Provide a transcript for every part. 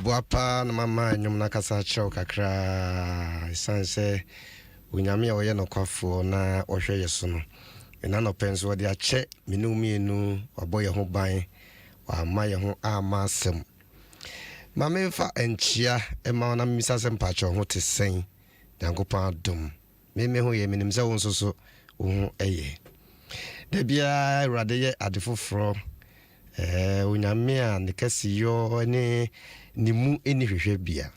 Mebuapa na mama nyum na kasa chiro kakra sanse unyame oye no kwafo na ohwe yeso no ena no penso de ache mienu waboye ho ban wa amaye ho amasem mama fa enchia ema na misase mpacho ho tesen nyankopan adom meme ho ye minim se wonsoso wo eye de bia awrade ye adefofro unyame a ne kasiyo ne nimu eni hwehwe bia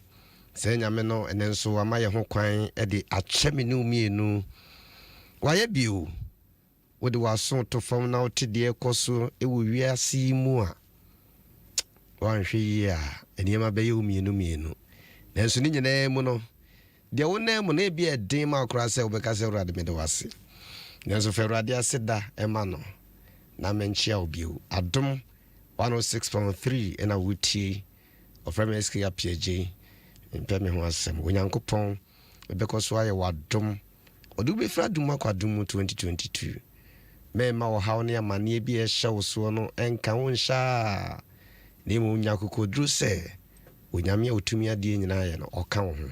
se nyame no enenso amaye ho kwan de ache mienu waye bio wode waso to fam na otide ekoso ewo wiase mu a wanhwe ya eniema beye mienu nanso ni nyina mu no de wona mu na bia den ma akora se obeka se urade me de wase nanso fe urade aseda ema no na menchia obio Adom 106.3 ena wutie ofremeski Appiagyei mpeme ho asem onyankopon ebekoso aye wadom odu be fra dum akwadum 2022 mema wo hawo ne amane bi e hye so no enka wonsha ne mu nyakokodru se onyame otumi ade nyina ye no oka wo ho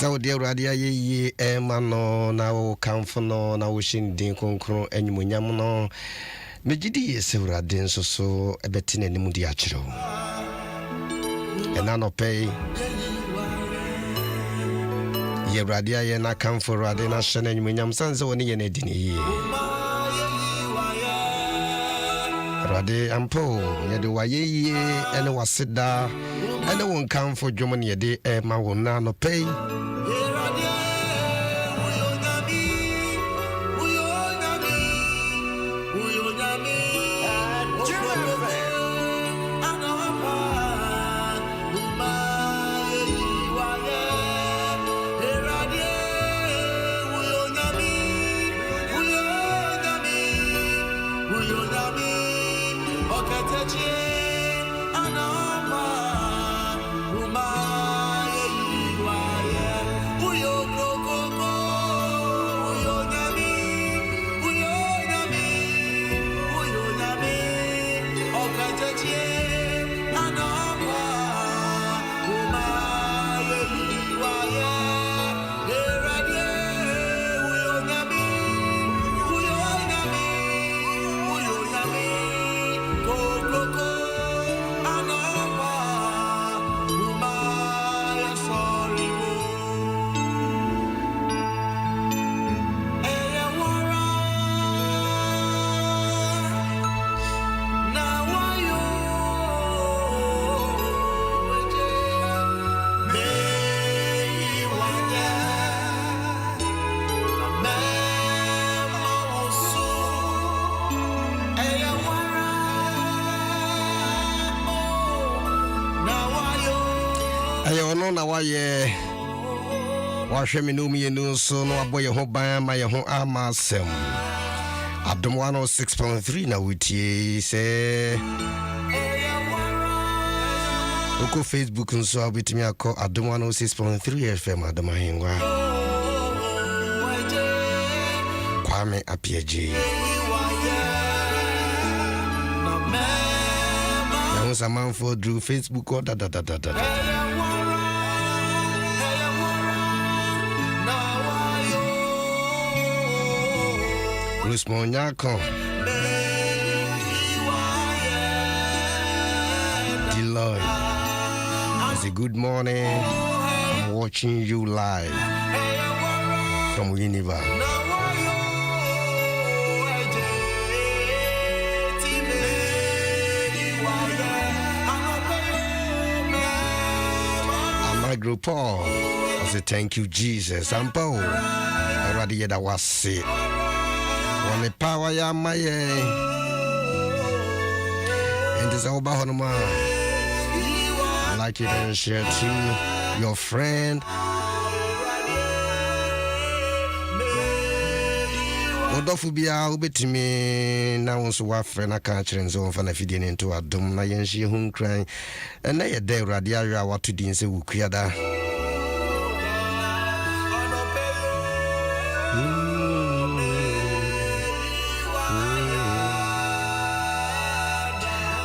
Saudi Arabia ye emano na wo kamfo no na wo shindin konkro enyumunyam no megidi yese urade nsoso ebetine nimu di achiro enano pay ye radia ye na kamfo rade na shene enyumunyam sanze woni ye na dini ye rade ampo ye de waye ye ene waseda ene won kamfo dwom ne ye de ema wona no pay na waye wahwe mienu so no aboye ho ban ma ye ho amasem Adom 106.3 na wutie se oko Facebook nso abetimi akọ Adom 106.3 FM Adom Ahengua kwame Appiagyei na unsa manfo through Facebook or da Rusmonyako Deloy. Say good morning. I'm watching you live from Univa. My group Paul, I say thank you, Jesus. I'm Paul. I already hear that was it. When the power ya my and this all about Honoma. Like it and share to your friend. Odofubia ubetimi na wonso wa friend aka kire nzo mfa na fidie into Adom na yenhye hu nkran na ye de urade awa wato din se wukuada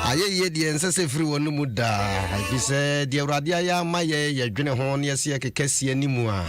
ayeye die nsese firi wonu mu da bi se de urade aya maye ye dwene ho ne se ye kekase animu a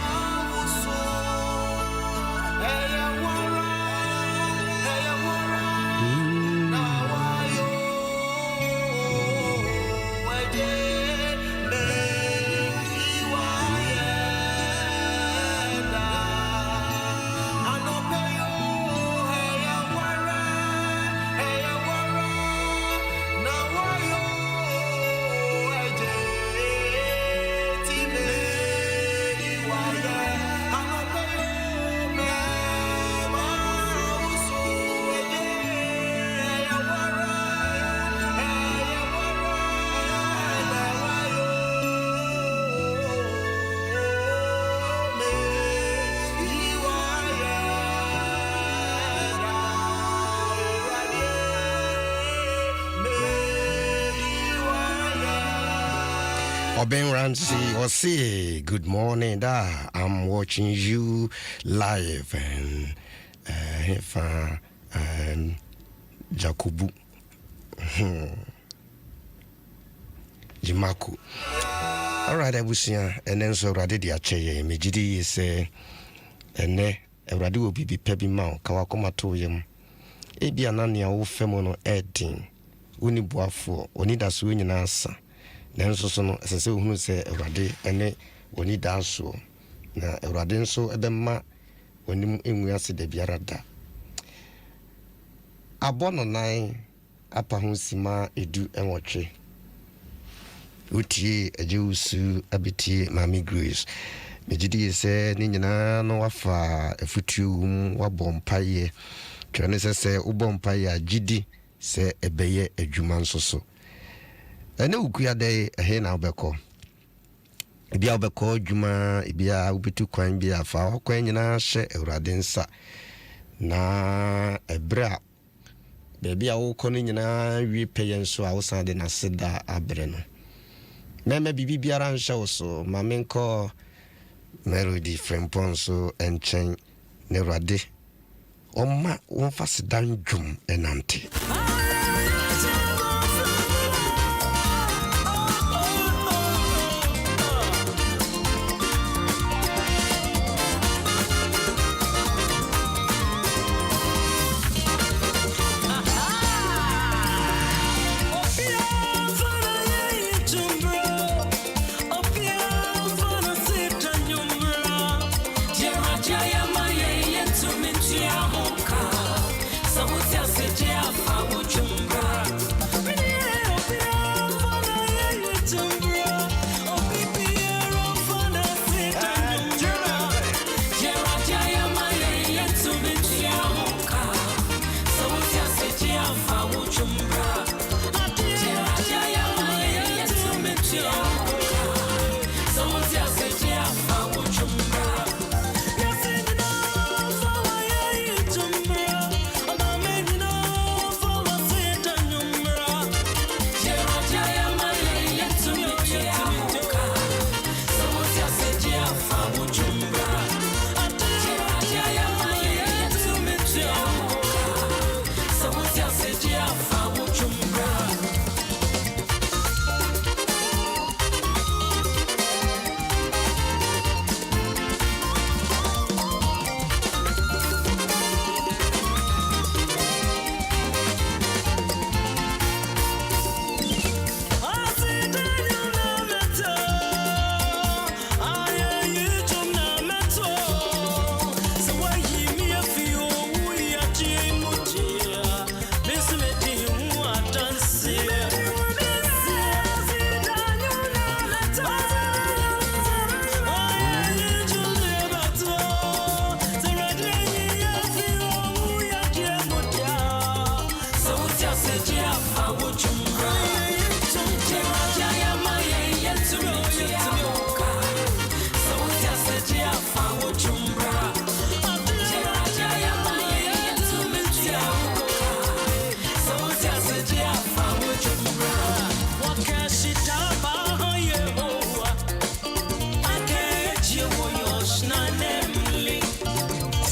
Ben Ramsey or say good morning da I'm watching you live and Jacobu Jimaku. All right, I was here and then so ready the ache mejidi say ene Ewrade will be pebi ma kawakoma to yem ebi anania wo femo no edin woni boafo oni da so nyina asa nanso so no esese ohunu se Ewrade ene woni da so na Ewrade nso ebema woni enwu ase da biara da abono nan apa ho sima edu enwotwe utie ejewusu abiti mami Grace mejidi se ni nyina no wafa afutuum wabompaye twene se ubompaye agidi se ebeye adwuma nso so ene ukuya dai ehe na obeko bia obeko adwuma bia ubitu kwan bia fa kwan nyina hye Ewrade nsa na ebra bia wo nyina wi peyen so a wo san de na seda abre no meme bibi biara nhye so mamenko melody fremponso enchen ne Ewrade oma wonfa sedan dwum enante I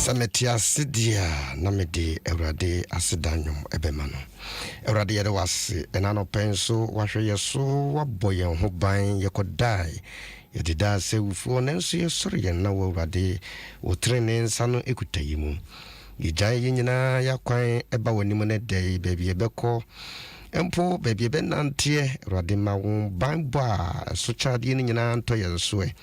Sametia Sidia Namedi Eurade Asidanyum Ebemano. Eurade Yadawasi, and Ano Penso, Washer Yaso, what boy and who buying you could die. You did that say before Nancy, sorry, and now already, or training Sano Equitaimu. You jay yina ya quine eba when you day, baby a beco. And poor baby ben antie, Radima won't bind bar, such a dinner and toy sway.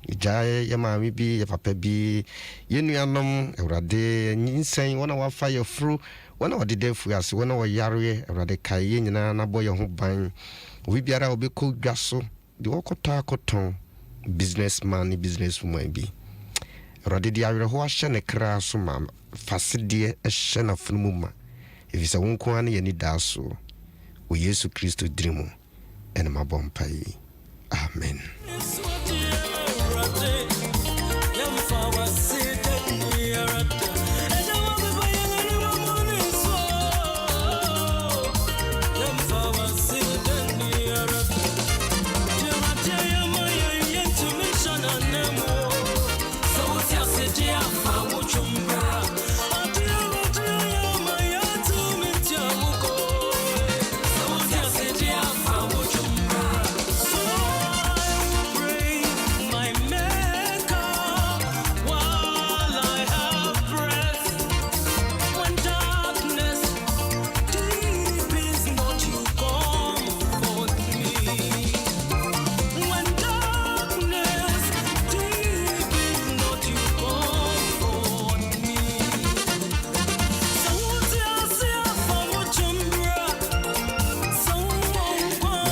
Ijay yamami bi yapapa bi yenuanom Awurade nyinsen wona wa fire fru wona wa dede fu ase wona wa yare Awurade kai nyina na boye ho ban obi biara obekọ dwaso de wokota koton businessman businesswoman bi Awurade di awere ho ahye ne kra so ma fasede ehye na funumu ma efisa wonko an ye ni daso o Yesu Kristo dirimu ene mabompai amen.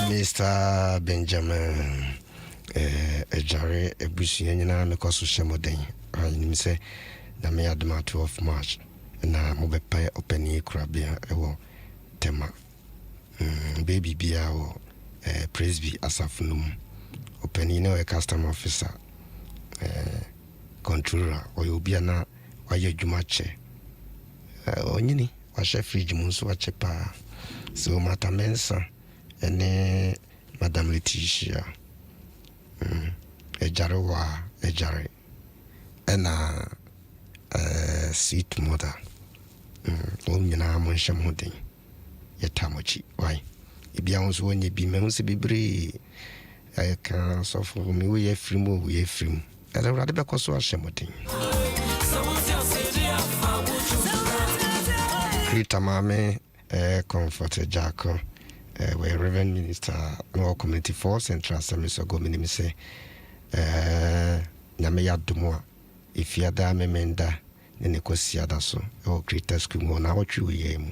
Mr. Benjamin Ejare Ebusi nyina mekoso shemoden anim se na me adoma 12 March na mo bepa openi kurabia ewo tema baby bia wo presby asafunum openi na customer officer controller oyo bia na waye dwumache onyini wa chef fridge munso wa chepa so matamensa ene Madam Letitia ejare ena sweet mother nyina mo nham hoden yetamochi why ibia won so wonye bi me se bibre ka so for me we afrim era rade be koso ahye moden Krita mame comfort Jacko we Reverend Minister no Community for Central Assembly so go minimi say nyame yadomo a ifiada memenda ne kosiada so o Creator School mo na wotwe ye mu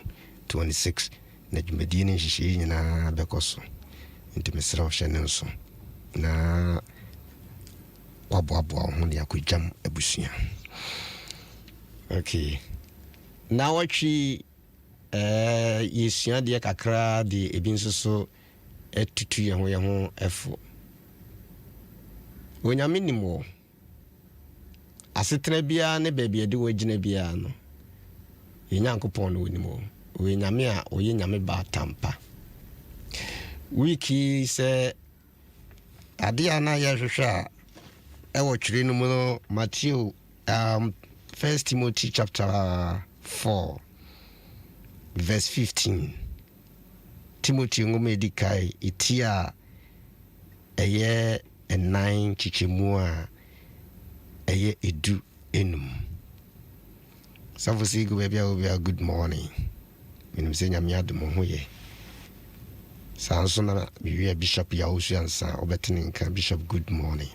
26 na dwumadi ne nhihye nyina bekoso intimesira o hye ne nso na waboabo ho ne akojam abusua okay na wotwe yesua de kakra de ebinsoso etutu ye ho efo onyame nimo asetra bia ne baabi ade wagina bia no yenyankopon no nimo onyame a oyenyame ba tampa wiki se ade ana ya hwehwa ewo twire no mu Matthew 1 Timothy chapter 4 verse 15 Timothy ngomedikai itia eye enine chichemu a eye edu enum safosi go bia good morning menim se nyame adom ho ye sanso na biwe bishop ya osu ansa obetene nka bishop good morning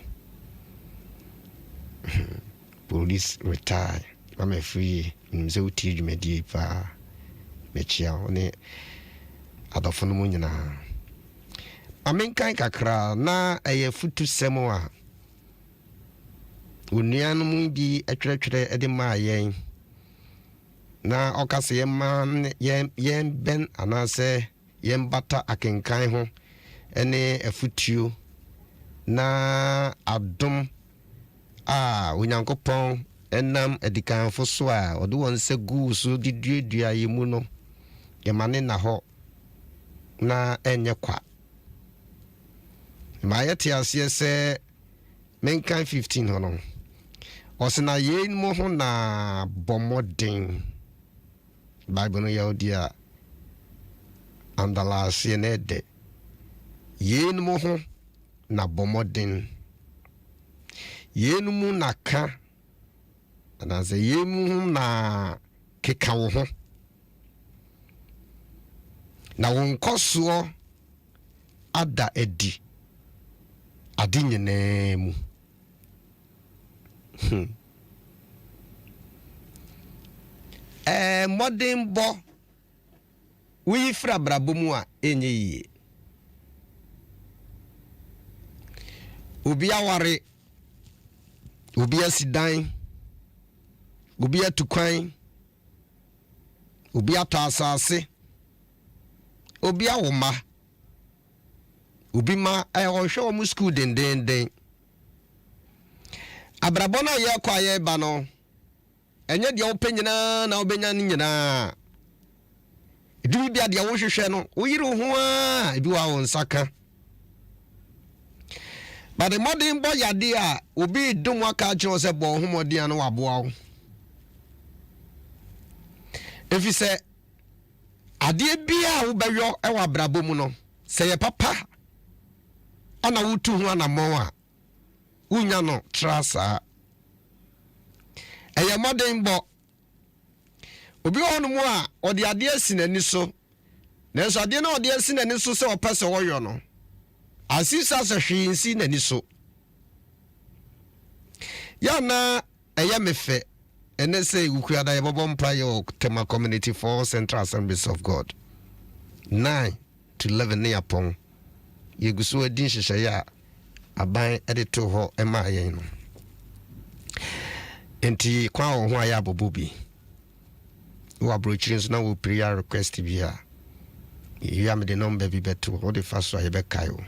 police retire mama free menim se uti dwumadi pa mechia one adofo no nyina amenkan kakra na eye futu semo a onuanu bi atwetwere ede ma yen na okase yen ben anase yen bata akenkan ho ene afutuo na adom a onyankopon enam edikanfo so a odo won se gu so diduadua yemu no yemane na ho na enye kwa ma yete ase se menkan 15 ho no Osina yen mo ho na bomodin. Bible no yaudia andala sienede. Yen mo ho na bomodin. Yen mu na ka. Anaze yen mu na keka wo ho. Na wonkoso ada edi. Adi nyene mu. Modern bo we fra brabo mu a enye yi. Obi aware, obi asidan, obi atukwan, obi atasase, obi awoma, obi ma ohwe omu school den. Abrabo na ye kwa ye ba no. Enye dia wo penyina na obenya ni nyina. Edu bia dia wo hwehwe no, wo yire ho a ebi wa won saka. But the modern boy yade a obi dum waka kire se bo homodin no waboa wo. Efi se ade bia wo beyo e wa brabo mu no, se ye papa ana wutu ho ana mo a unya no trasa. Eye modern bo obi onu mu a odi ade asinani so na so ade na odi asinani so se opese woyo no asisa se hwinsi nani so ya na eye mefe ene se ukua da yebobo mpayo tema community for Central Assemblies of God 9 to 11 ne yapon yeguso adin hyehyɛ ya aban edito ho ema ayen no enti kwa ho aya bobobi wa brochins na wo prayer request bia ya me de number bi beto o de faso aye be kai o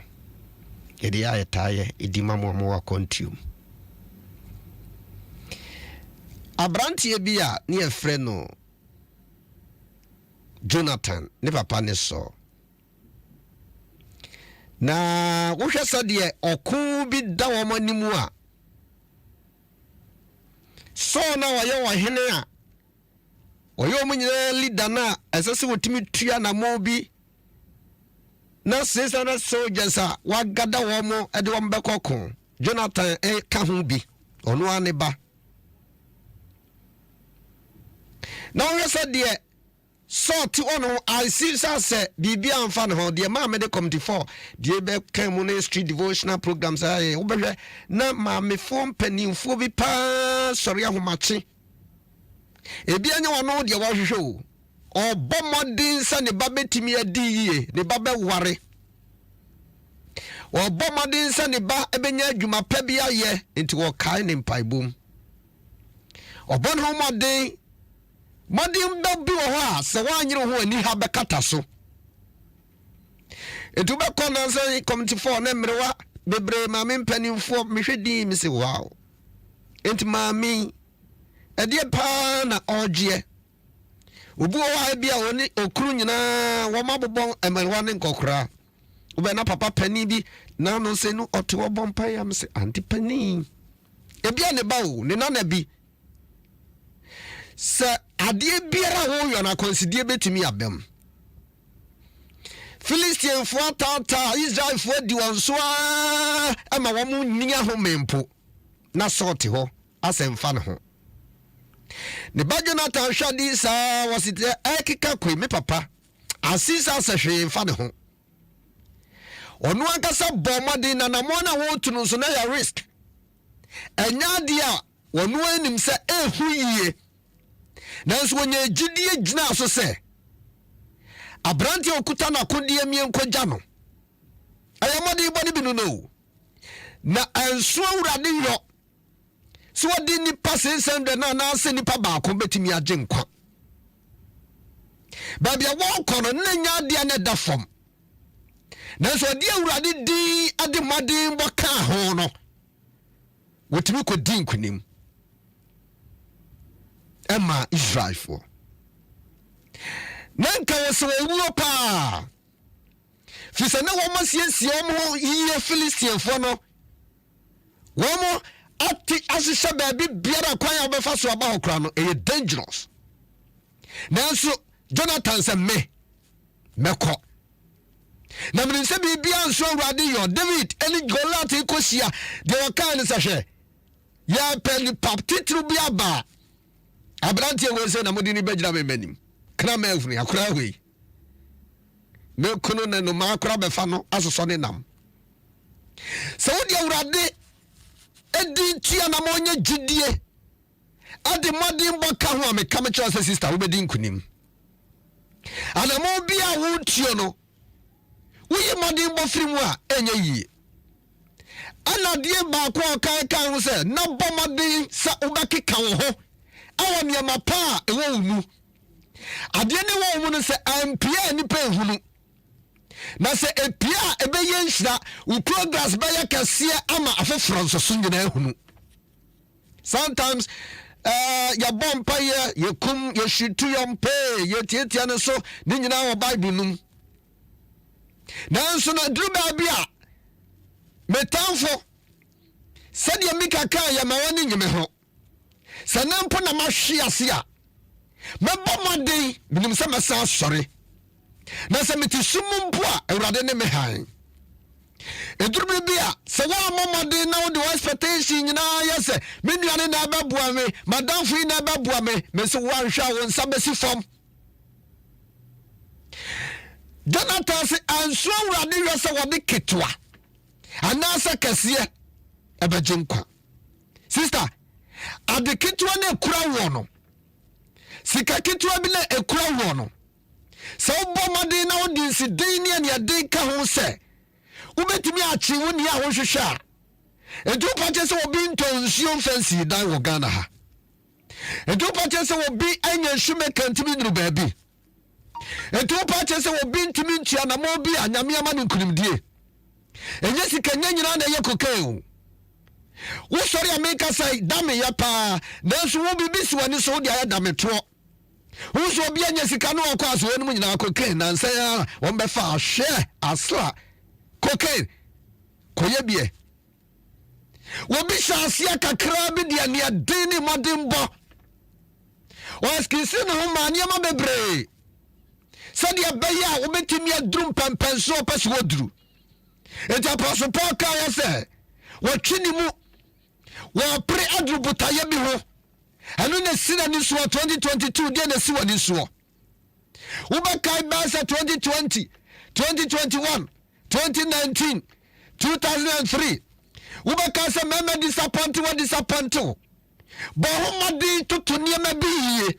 e de ya etaye edima mo wa contium abrantie bia ne efre no Jonathan ne papa ne so na wo hwesa de oku bi da wo manimu a so na wayo wa hene a oyo munyina leader na asase wotimi tua na mo bi na sesa na soldiers a wagada wo mo ede wo mbekoko Jonathan ka ho bi ono ane ba na wo se de sort ono I see say bibi amfa ne ho de ma me de committee for de be kan mu na street devotional programs aye wo behwe na ma me fo mpanimfo bi pa sori ahomache ebi anya wono de wo hwehwe o bomodin sa ne ba betimi adi yie ne ba be ware o bomodin sa ne ba ebenya adwuma pa bi aye enti wo kai ne mpaibom o bon ho modin Modim bi wo ho a se wanyere ho ani ha bekata so etu be kona se committee for na mrewa bebre ma me mpanimfo mehwedi mi se wow enti ma mi ede pa na oje obu wa bia woni okuru nyina wo mabobon emerwa ne nkokora ube na papa pani bi na no se no oto bompa ya mse anti pani ebia ne ba o ne na na bi se adie biara ho yo na consider betimi abem Philistine fo tata Israel fo di wonso ama wo mu nia ho mempo na sorti ho asemfa ne ho ne badjo na ta hwadi sa wasite ekeka kwe me papa asisa sa hwe fa ne ho onu ankasa bomade na namona wo tunu so na ya risk enya dia wonu anim se ehu yie nanso wonye gidie gina so se abranti okuta na kodie mie nkogya no ayamade boni binu no na anso awurade yo so wodi ni pasensende na ase ni pa ba ko betimi age nkwa babia wo kono nanya dia ne da fom nanso di awurade di ade madin boka ho no wotimi ko din kunim Emma Israel for Nanka yeso ewuo pa Fisa na wo masiesie mo yiye Philistine for no wo mo ati asisha baby biara kwan ya befa so aba hokra no e dangerous nanso Jonathan se meko na me se bibia nso awurade yo David eni Goliath ikosia de wakan ne sahwe ya peli pap titru bia ba abrantie we se na modi ni begira me manim kra ma afuni akora we me kono na no ma akora befa no asoso ne nam se wodi awurade edi tia na monye jidie ade modin boka ho me kam cho sister wo bedi nkunim ana mo bia wo tio no uyi modin bo firi mu a enye yi ana die ba ko kan ho se na bo modin sa ubakeka wo ho awo ne ma pa ewo mu ade ne wo mu no se ampia ni pa ehunu na se epia ebeye nhira wo progress ba ya kase ama afoforo nso so nyina ehunu sometimes ya bompa ye kum ye shitu yompe ye tietia ne so ni nyina wo Bible num nanso na dru ba bia metamfo sadia mika kan ya ma woni nyime ho sanampo na mahwe ase a mebɔ mɔden binim sɛ mɛsa sɔre na sɛ meti sumumpo a awurade ne me han edurumi bia sɛ wa mɔden na wo de expectation nyina yɛ sɛ me nuane na abɛboa me madamfo yi na abɛboa me se wo anhwɛ wo nsa bɛsi fam Jonathan se anso awurade yɛ sɛ wɔde ketwa anaasɛ kɛseɛ ɛbɛgye nkwa sister ade ketwa na ekura wo no sika ketwa bi na ekura wo no sɛ wobɔ mɔden na wo de nsidin ne ne ade ka ho sɛ wobetumi achi wo ne a wo hwehwɛ a edu pache sɛ obi ntonsuo fancy dan wo Ghana ha edu pache sɛ obi anya hweme kantimi nuru baabi edu pache sɛ obi ntimi ntua na mo bi anyame ama ne nkunimdie enye sika nyanyina na ye kokain wo sori America sai dame ya pa nanso wo bi bisi wani so dia ya dame to wo so obi anya sika no akɔ aso wonu nyina kokain na nsa ya wo mbefa ahwe asla kokain koye bie wo bi shasia kakra bi dia ne adini modimbo o skisi no ho ma niam bebre sadia beya wo betimi adrum pampanso paso woduru eta paso poka ya se wo twini mu wo pre adru butaye bi ho anu na sina ni so 2022 dia na si woni so wo ba kai ba sa 2020 2021 2019 2003 Ubaka se meme disappoint bo homadi tutu niema bi yie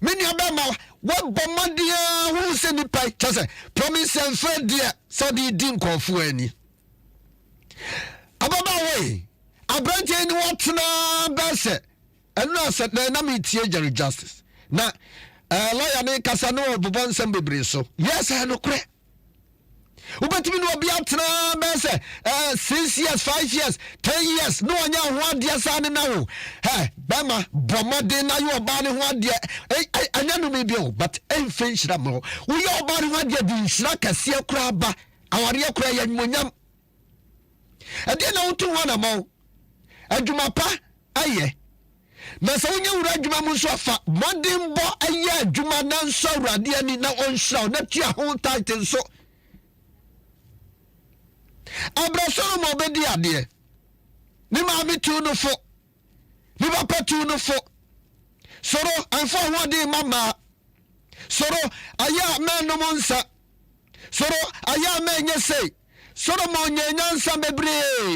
mini abema wo bomadi hu se ni pai chase promise and fair dia so di din konfu ani ababa we abrante ni wotna bese enu ase na metie Jerry Justice na lawyer ni kasa no bobon nsem bebre so yes I no kure ubetimi no obi atena bese 6 years 5 years 10 years no anya ho ade sa ne na wo bema bomode na yo ba ne ho ade anya no me bio but enfin shira mo wo yo ba ne ho ade di shira kase kura ba aware kura ya nwonyam ade na wotu ho na mo adwuma pa aye na so wonya wura adwuma mu so afa modimbo aye adwuma na nso awurade ani na onhira na tua ho title so Abrasoro mo bedi ade ni ma mi tu no fo ni papa tu no fo soro anfo ho de mama soro aya me no monsa soro aya me nyese soro mo nyansa bebre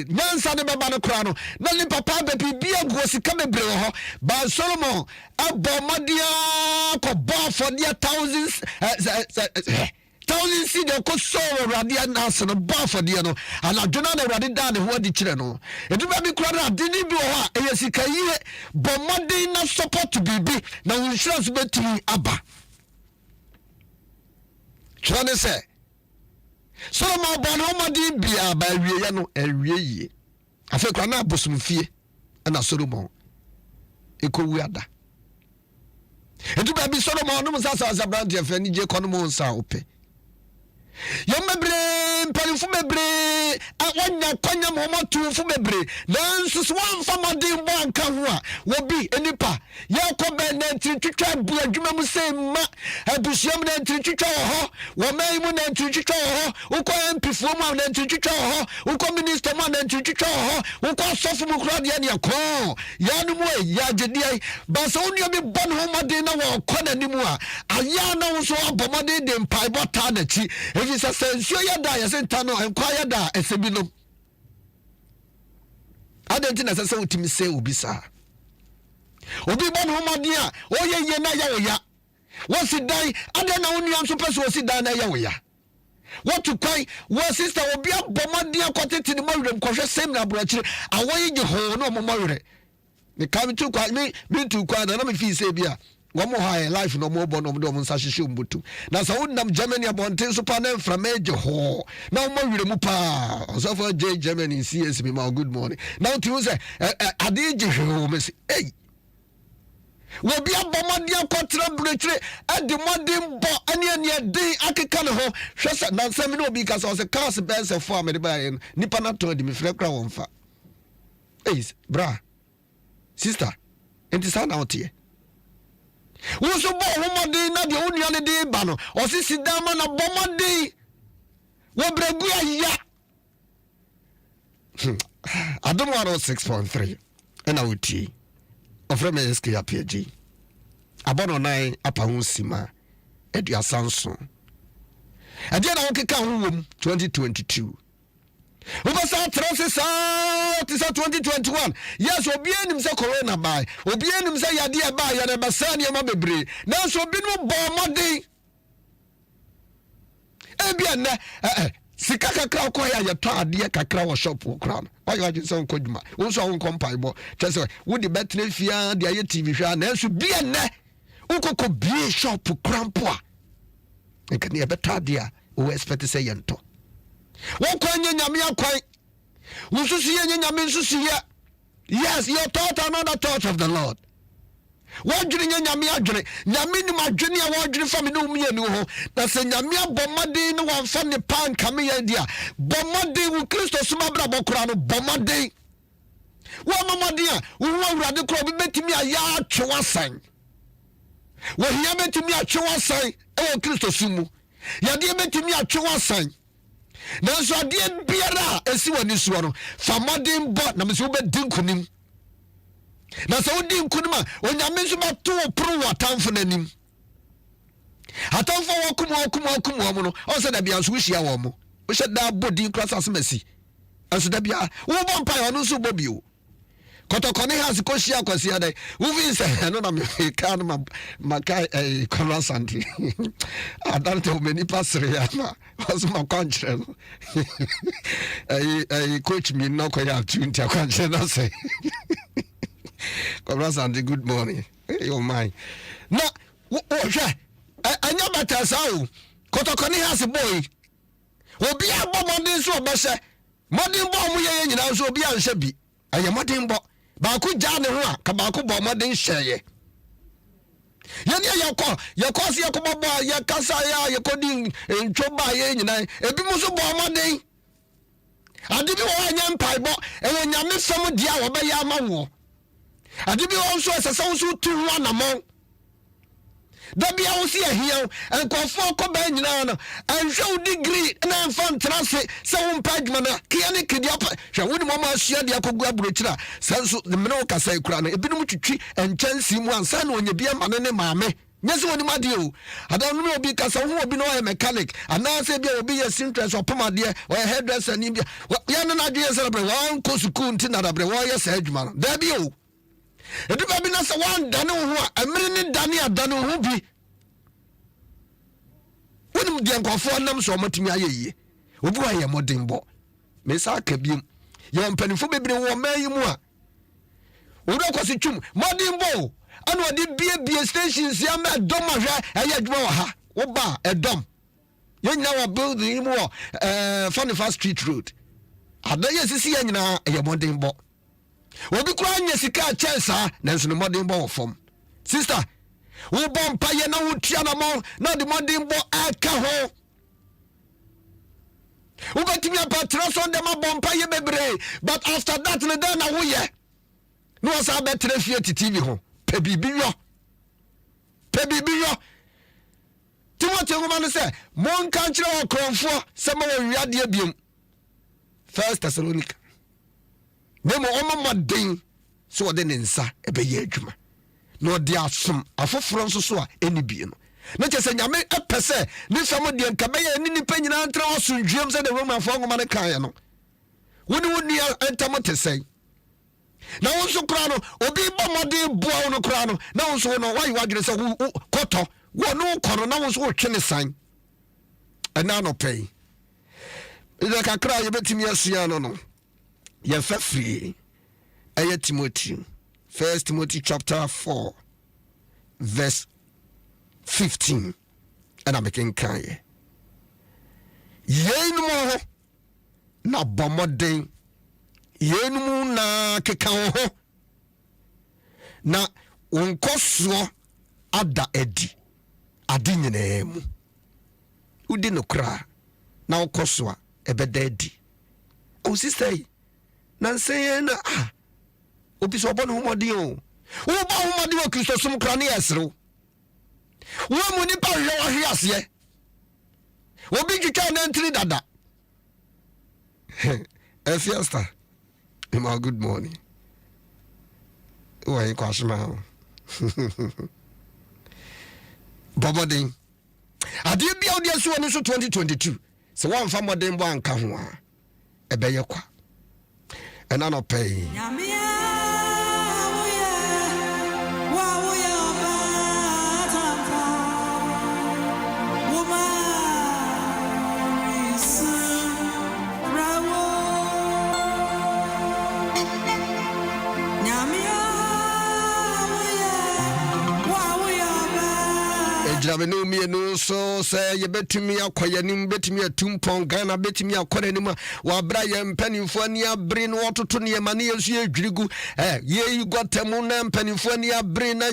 nyansa ne beba no kra no na ni papa be bibia go sika bebre ho ba soro mo abomadia ko ba for dia thousands thousands see the so radia nasa no ba for dia no ala dona na radi da ne ho adi kire no edu ba bi kura na dini bi ho a eyesika yiye bomodin na support bibi na insurance betumi aba chane se so ma ba no modin bia ba wiye no ewie yi afa kura na abosumfie na Solomon ekowu ada edu ba bi Solomon no msasa zabrand ye fani je kono mo nsa ope Yom mebre mpalifu mebre awanya na kwanya mo tu fu bebre nanso so amfa modin bo anka ho a wo bi enipa yakọ be na ntritwitwa bu adwuma mu sei ma abusuam na ntritwitwa ho wo man mu na ntritwitwa ho ukọ MPfo mu na ntritwitwa ho ukọ minister mu na ntritwitwa ho ukọ asọfo mu kura de ne yakọ ya no mu ya gede ba so onua bi bon ho modin na wo kọ na nimu a aya na wo so abomodin de mpai bota na chi efi sensuo ya da ya senta no enkwa ya da esebi no adenti na sese utimi se ubisa obi bon ho modin a oyeye na ya oya wo si dan ade na onua nso pese wo si dan na ya oya what to kwai wo sister obi abomodin akotete ni mawrem kohwe sem na brochire awoye je ho no momawre me kam tu kwa me tu kwa na me fi se bia womo ha life no mo bo no mo nsa hwehwe mbutu na sa wonnam Germany abonten so pa na mfra meje ho na mo wire mu pa so for Germany CS me ma good morning now to say ade je ho me say hey wo bia bomodi akotra brechire ade modin bo ane den akeka ne ho hwesa na nsam ne obi ka so say cars benz for me de ba nipa na to de me frɛ kra won fa hey bra sister enti sa na otie wo so bo homodin na de onua ne de ba no osisi dama na bomodin wo bregu ya Adom 106.3 ena uti ofreme SK Appiagyei abono nine apa ho sima edua sanso ade na wokeka ho wom 2022 Ubasa trosesa tisa 2021 yes obi enim se corona bai obi enim se yade e bai ya na basa ne ma bebre na so obi no bo modin ebia na sika kakra ko ya yeto ade kakra wo shop wo kra no wa ya so nkoduma wo so won kompai bo chese wo di betre fia de aye TV hwa na so bia na ukoko bie shop krampo a nkani e beta ade a wo expect say yento wo kwanye nyame akwan wo susu ye nyame susu ye yes your thought another thought of the Lord wo dwene nyame adwene nyame ni madwene a wo dwene fa me no mu ho na se nyame abomade no wamfa ne pan kame ya dia bomade wo Kristo suma bra bokora no bomade wo mamade a wo awurade kro bi betimi aya atwewasan wo hia betimi atwewasan e Kristo sumu ya de betimi atwewasan na so ade biara esi wani so no fa modin bo na me so be dinkunim na so dinkunim a onyame so ba to pro watamfo nanim atamfo wakum mo no o se da bia so hia wo mo o hye da bodi krasa semasi aso da bia wo bompa yo no so bobio kotokone has ko hia kwasi ada wo vi se no na me ka no makai kola santi adante o meni pasre ya na was ma kwanchre no coach me no ko ya 20 kwanchre na say kola santi good morning oh my na wo hwe anya bata sao kotokone has boy obi abomodin so obese modin bo mu ye nyina so obi anhye bi aye modin bo ba ku ja ne ho a ka ba ku bo modin hyeye yani yakọ si yakọ bo ya kasa ya yakodi ntwoba ye nyina ebi mu so bo modin ade bi wo anya mpai bo e nyame fam dia wo be ya ma wo ade bi wo so esesa wo so tu ho anamo da bia wo si ahia enkofo ko ba nyina no anhwe degree na mfa ntrase se wo mpa adwuma na kia ne kedia pa hwe wo ni mama asua de akogu aburochira sanso me no kasa ikura no ebinum twitwi enchansi mu ansa na onye bia ma ne maame nyese woni made o adan no obi kasa ho obi no e mechanic anase bia obi ye sintress opomade o hairdresser ni bia ya na na dwe celebrate wan ko school nti na dabre wo ye sa adwuma no da bia o eduba bi na se wan dane ho a amere ne dane adane ho bi wonim de nkofo nam so matimi ayeye obi wa ye modin bo me sa ka biem ye mpanifo bebre wo mayi mu a wo do kwase twum modin bo ana odi bie stations ya ma Adom ahwa aya adwuma wa ha wo ba Adom ye nyina wa building mu 41st Street Road adaye sisi ye nyina ye modin bo obi kura nya sika chesa nanso no modin bo wo fom sister wo bompa ye na wo tia na mo na de modin bo aka ho Ubetimi apatra so dem abompa ye bebre, but after that ne dan na wo ye. No asa betre fie TV ho. Pe bibi yo. Timothy woman say, "Mon kanchira o kronfo se ma wo wiade biom." 1 Thessalonica. Nemo omamadin so de nsa ebeye adwuma. No de asom afoforo nso so a eni bie no. Na chese nyame epese ni famo de nkabeye ni nipa nyina ntra osundwem se de Roman fo ngoma ne kan no. Woni woni entamote sei. Na wonso kra no obi bomode boa no kra no na wonso no why wadwere se koto wo no kono na wonso wo twene san. Ena no pay. Ida kakra ye betimi asua no. Ye fa free. Aya Timothy. 1 Timothy chapter 4 verse 15. And I'm making kanye. Yenmo na bomoden. Yenmu na keka ho. Na unkoso ada edi. Adi nyene mu. Udi no kra. Na unkoso ebeda edi. O sister nanse na obi so obo no homodi o. Wo ba homodi o Kristo som kra na yesro. Wo mu ni pa hwe wo hwe ase. Obi twitwa na ntiri dada. Fiesta. My good morning. Why kwashima? Bobodin. Ade bia odi aso ni so 2022. Se wan fa modern bo anka ho a ebeye kwa. Ena no pay. Jamenu mi no so say ye betimi akoyanim betimi atumpon Ghana betimi akoranim wa bra ye mpanimfo ani abre no ototo ne ma ne yesu adwirigu ye igotemu na mpanimfo ani abre na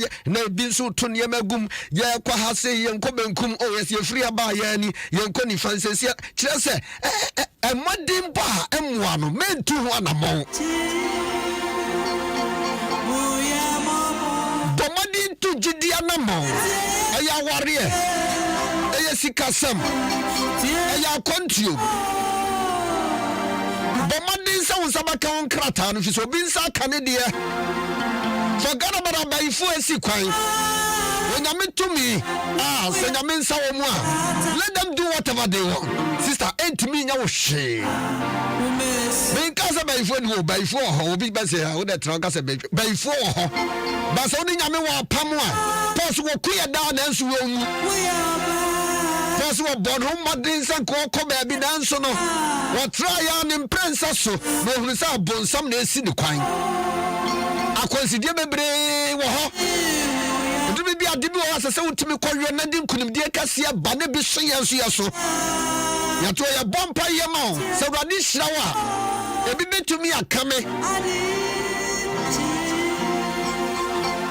bi so to ne magum ye kwa hase ye nkobenkum o yes ye free aba ye ani ye nkoni fansesia kire se emodin ba emwa no mentu ho anamon bomodin tu jidi anamon aya warrior aya sikasam aya kontio bomodin sa wonsabaka on krata no fiso bin sa kanede for Ghana bara baifo esi kwan onyame tumi senyame nsa wo mu a let them do whatever they want sister entimi nya wo hwe bin kasa baifo ni wo baifo ho obi ba se wo de tran kasa baifo ho ba so ni nyame wo pam a pos wo kuya da na nso wo mu pos wo bon ho modin sa ko ba bi na nso no wo try ya ni prensa so no hu sa bonsam na esi ni kwan akonsidie bebre wo ho dubi bi adibi wo asese wutimi kwowe na di nkunimdie kase ba ne bi so yenso yeso ya to ya bompa ye ma se wrade hirawa ebi betumi akame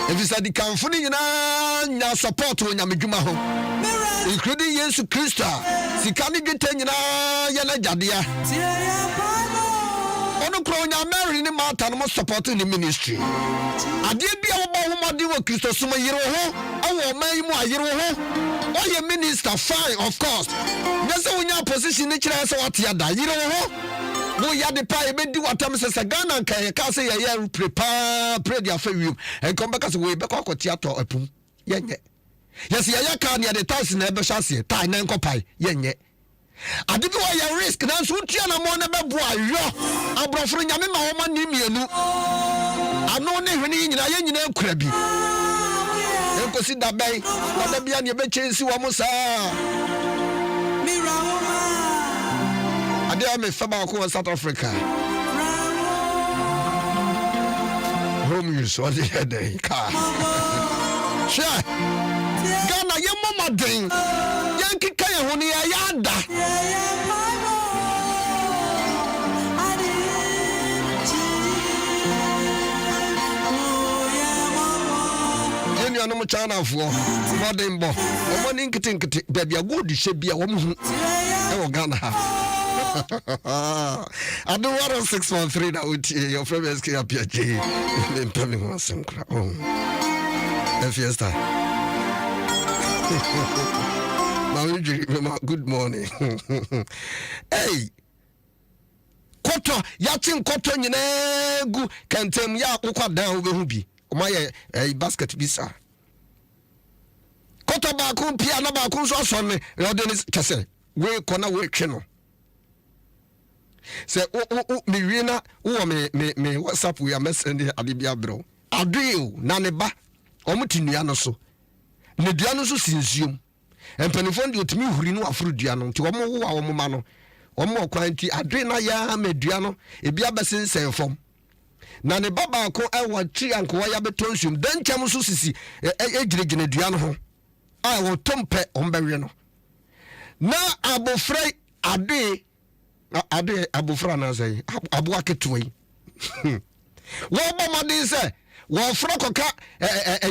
efisa di kanfuni nyina nya support wo nyamedwuma ho including Yesu Kristo sikani gete nyina ya na jadea ono kro nya Mary ni Martha no support ni ministry ade bia wo ba homade wo Kristo soma yire ho awo man mu ayire ho oye minister fine of course nese wonya position ni kire se wate ada yire ho wo ya de pa e be di watam se Ghana kan ye ka se ye prepare pray dia fa wiem en kom beka se we be kwa theater apum yenye yes ye ka ne de tax na be hase tai na nkopai yenye adibi wa ya risk na so tia na mo na be bo ayo abroforo nyame ma wo ma ni mienu ano ne hwene nyina ye nyina akura bi enkosi da bai na da bia ne be chensi wo mo sa ade a me faba ko South Africa home use what the day ka sure Ghana ye mama den yanki kan ho ne ya ada enu anu China fo modern bo e mo ni nkiti baby agodi hye bia wo mu e wo Ghana ha Adom 106.3 na utie your friend SK Appiagyei. Mpemi ho asemkra. Fiesta. Good morning. Hey. Koto yatin koto nyina gu kantem ya akokwa dan obehu bi. Omaye basket bisa. Koto ba ko pia na ba ko so so ne odeni kese. We kona we twe no. Se me wiena wo me WhatsApp we am send adibia bro. Adui na ne ba omutinua no so. Ne dua no so sinsuom. Empanifo ndi otimi huri no afuru dua no nti omo wo a omo ma no. Omo kwanti adui na ya medua no ebi abesensen fom. Na ne baba ko ewa tri anko ya betonsum denkyam so sisi egiregine dua no ho. A wo tompe ombewe no. Na abofrai ade abofra na say aboa ketoi wo bomade say wo fra koka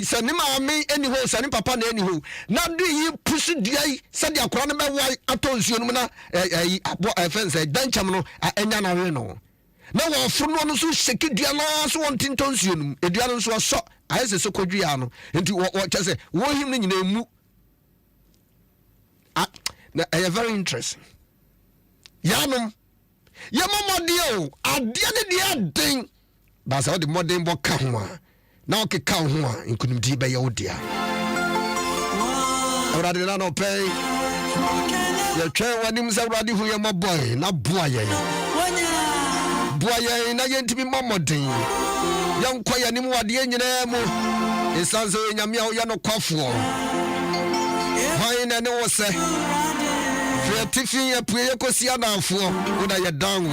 sanima ami eni ho sani papa na eni ho na do yi pusu duai se de akora no be wai atonsuo no na abo fence dancham no enya na we no na wo fro no so sheki dua na so won tintonsuo no edua no so so ayese so kodua no enti wo chese wo him no nyina mu na very interesting. Yanum Yamamodio, a dear ding. But all the modern book come now can count one in couldn't be by your dear. Rather than no pay. Your chair when him's already who my boy, not boy. Boy, na yet to be mammoting. Young quiet him what the engine it sounds in a meow yano cough war. Mine and was say. Tiffin ya puye kosi anafo una ye down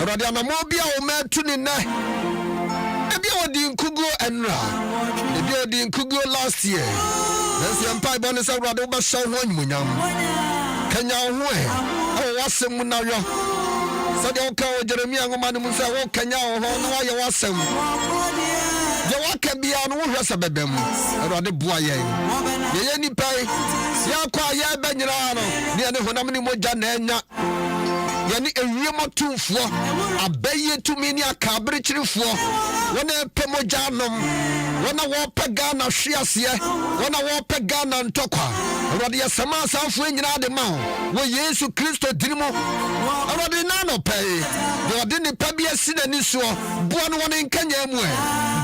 rade anamobia o metuni na ebi odi nkugo enra ebi odi nkugo last year nsi empai bone se rade oba sha ho anyunyam kanya ho e wasem na yo so de o ka o Jeremia ngoma no se wo kanya ho no wa ye wasem de waka bia no wo hwesa bebem rade boa ye ni pai ya kwa ya banyira no ne honam ni moja na enya ye ni ewiemo tumfo abaye tumi ni akabere kirifo wona pe moja nom wona wo pega na hwiase wona wo pega na ntokwa rode ya sama sanfo nyina de ma wo Yesu Kristo dirimo rode na no pai rode ni pa bia sina ni so bua no wona nkanya mu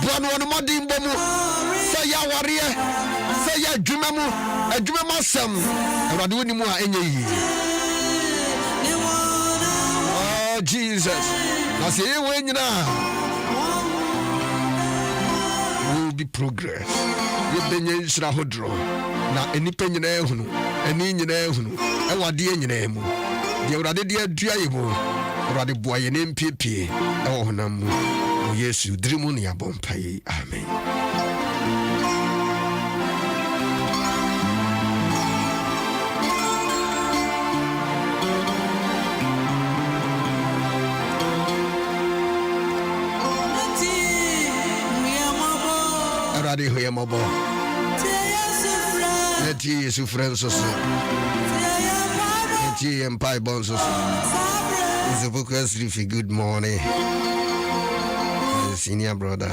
bua no wona modin bomu sa ya ware sa ya adwuma masam rode woni mu a enye yi oh Jesus na se we nyina will be progress we benye nsra hodro na enipa nyina ehunu eni nyina ehunu ewade nyina mu de urade de adua yebo urade boaye ne mpiepie ewo honam mu Yesu drimu ne abompai amen. Radi hoya mobo Eti sufrenso so Eti empai bonso so It's a focus riffy. Good morning senior brother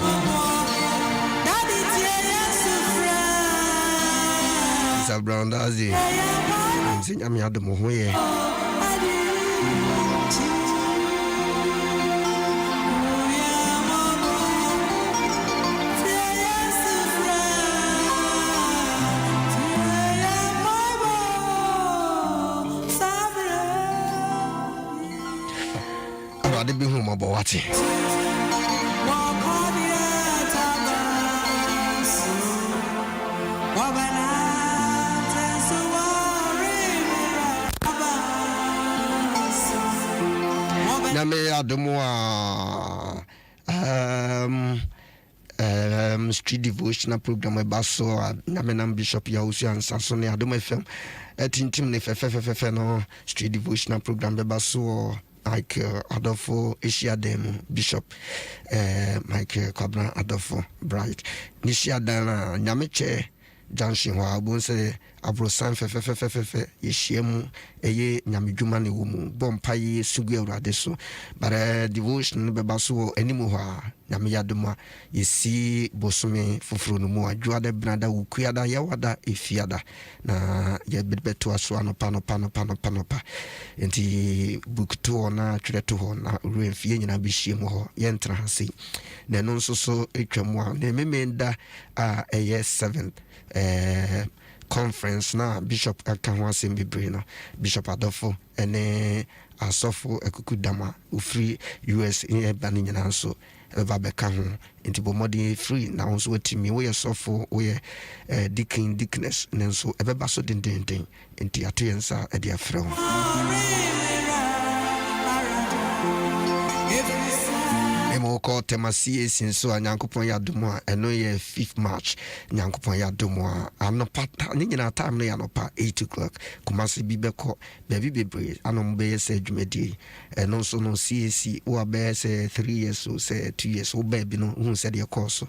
It's a brown dazi Senior mi Adom Ahengua Ade bi hu mo bo wate Name Adom street devotional program baso name Bishop Yahusu Ansaso ne Adom FM tintim ne fe no street devotional program baso like Adolfo Ishiadem Bishop Mike Cobra Adolfo Bright Nishiadana Nyameche Junction wa abun se abrosan fefefefefe yeshiemu eye nyamedwuma ne wo mu bompa ye sugu awurade so bare devotion be baso animu ho a nyame yadoma yesi bosome foforo no mu adwoada brada wukuada yawada efiada na ye bebeto aso anopa enti bukto na twereto ho na remfie nyina behiem ho ye ntra hase na no nso so etwamu a na memenda a eye 7th conference na Bishop Akanwa Sembibre no Bishop Adofo ene asofo ekukudama ufree US in ebani nyina nso eba beka ho enti bomodi free na nso watimi we asofo we deaconess nso ebeba so den enti atoyensa e dia frɛ ho Emoko temasi sinso anyankopon yadom a eno ye 5th March nyankopon yadom a anopa nyina time no yanopa 8 o'clock kumasi bibeko baby bebre anom be se dwumadi eno so no CAC wo be se 3 years so se 2 years wo baby no hu se de course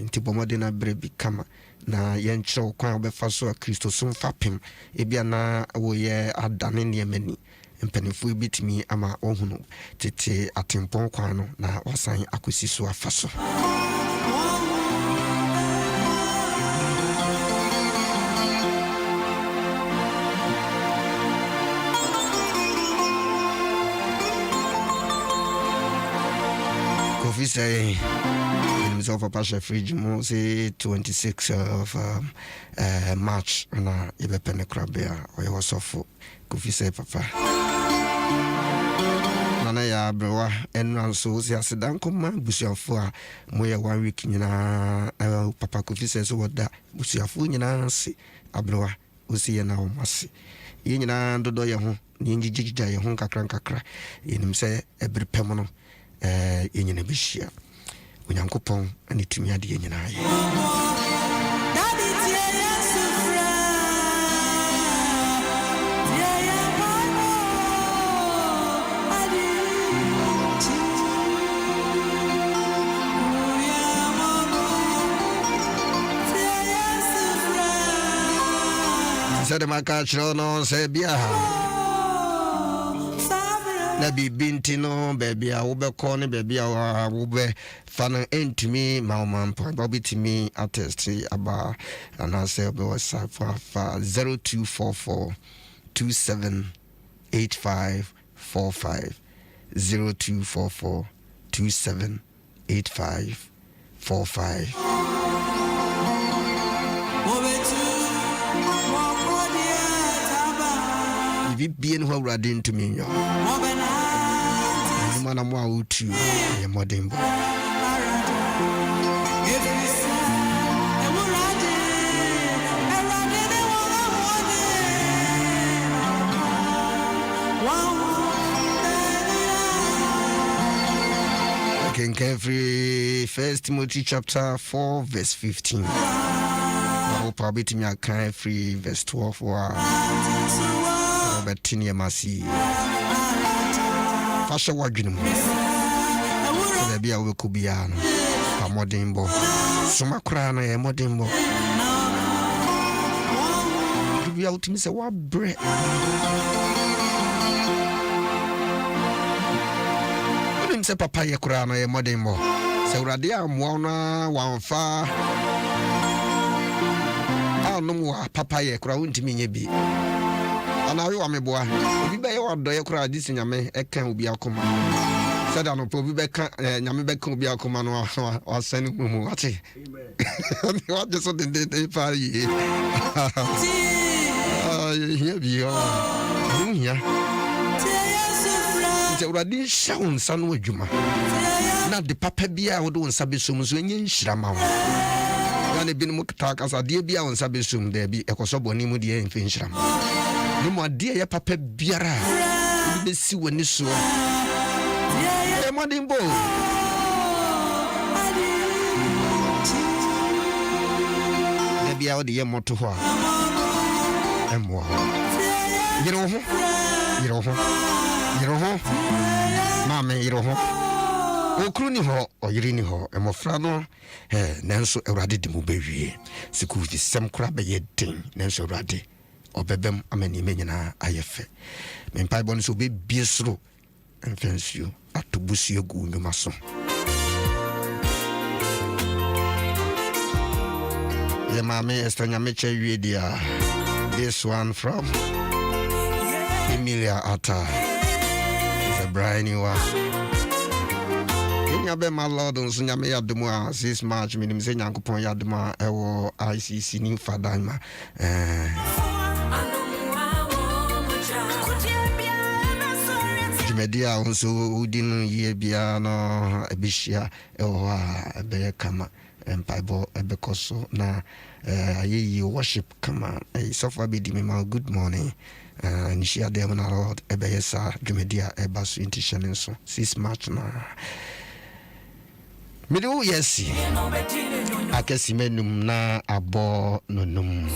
nti bomode na brebi kama na yenkyerɛ kwan obefa so a Kristo so mfapem ebia na wo ye adane ne mani mpanifo bitimi ama ohunu tete atempon kwan no na wasan akosi so afaso Kofi say himself a passion fridge mo say 26 of March na ibepene krabia o yosofo Kofi say papa Nana ya brewa enran so si asedan koma busuafo a moye 1 week nyina papa Kofi say so woda busuafo nyina se abrewa osi ye na o mase ye nyina dodo ye ho ni ngigigija ye ho kakra yenim se ebrepem no ye nyina bihia onyankopon ani tumi ade ye nyina ye said my catcher no say bia na bibinti no baby a wo be call ne baby a wo be fan entumi ma point bobitimi attest aba and I say be WhatsApp for 0244 278545 0244 278545 If being who are into me, man, I'm out to your modern boy. Okay, every 1 Timothy chapter 4, verse 15. I hope I'll be to me a kind free verse 12 or Tinia Masi Fasha Wagin be a Wukubiano, a modimbo, Sumakrana, a modimbo. We out to say what bread. What him say papaya crana, a modimbo. So Radia Mwana, one far. I no more papaya crown to me be. Ana we wa meboa obi be ye wado ye kura disi nyame eka obi akoma said no obi be ka nyame be ka obi akoma no wasani mu wate amen what just the fa yi here bi yo nya je uradi shaun sanu adwuma na de papa bia wo do nsa besum so enye nhirama wo na bi no mukta asa de bia wo nsa besum de bi ekoso boni mu de enfe nhirama no mo de ya papa biara be si woni so e modimbo de bia o de ye moto ho emo yiro ho mama yiro ho okru ni ho oyiri ni ho emofra no nanso Awurade de mu bewie siku di sem kra be yedin nanso Awurade obebem amani menyina ayefe mempai bonu so be biesro mfensuo atobusuo gu nduma so ye mame estanya meche wie dia this one from Emilia Atta is a brand new one. Yabe my Lord on Sunyame Yaduma 6 March minim se Nyankopon Yaduma ewo ICC ni fadama Media onso udin ye bia no ebihia ewo a ebe kama empaibo ebekoso na ayi worship kama sofa be di me good morning and she Adom na Lord ebe yesa dwumedia eba so intishane so 6 March na midu yesi akesi menum na abo nonum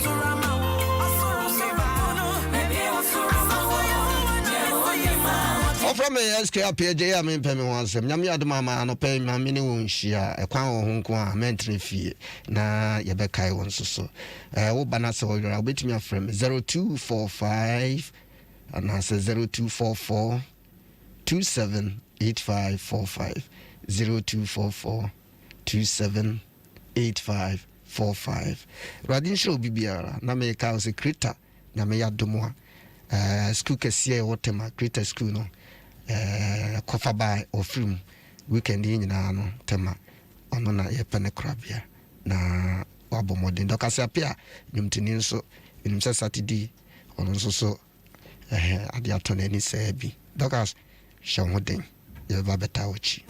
from a SK Appiagyei I mean pemi wansem nyame adoma ma no pay ma mini wonhia ekwan wo honko a mentre fie na ye bekai won so wo bana se wo yora obetimi afrem 0245 and I say 0244 278545 0244 278545 radin show bibiara na me ka se krita na me yadomo school kese wotema krita school no kofa by or film weekend nyina no tema ono na ye pene krabia na wabo modern dokase apia nyumtini nso nimse Saturday ono nso so ade atone ni se bi dokas shawodin ye ba beta ochi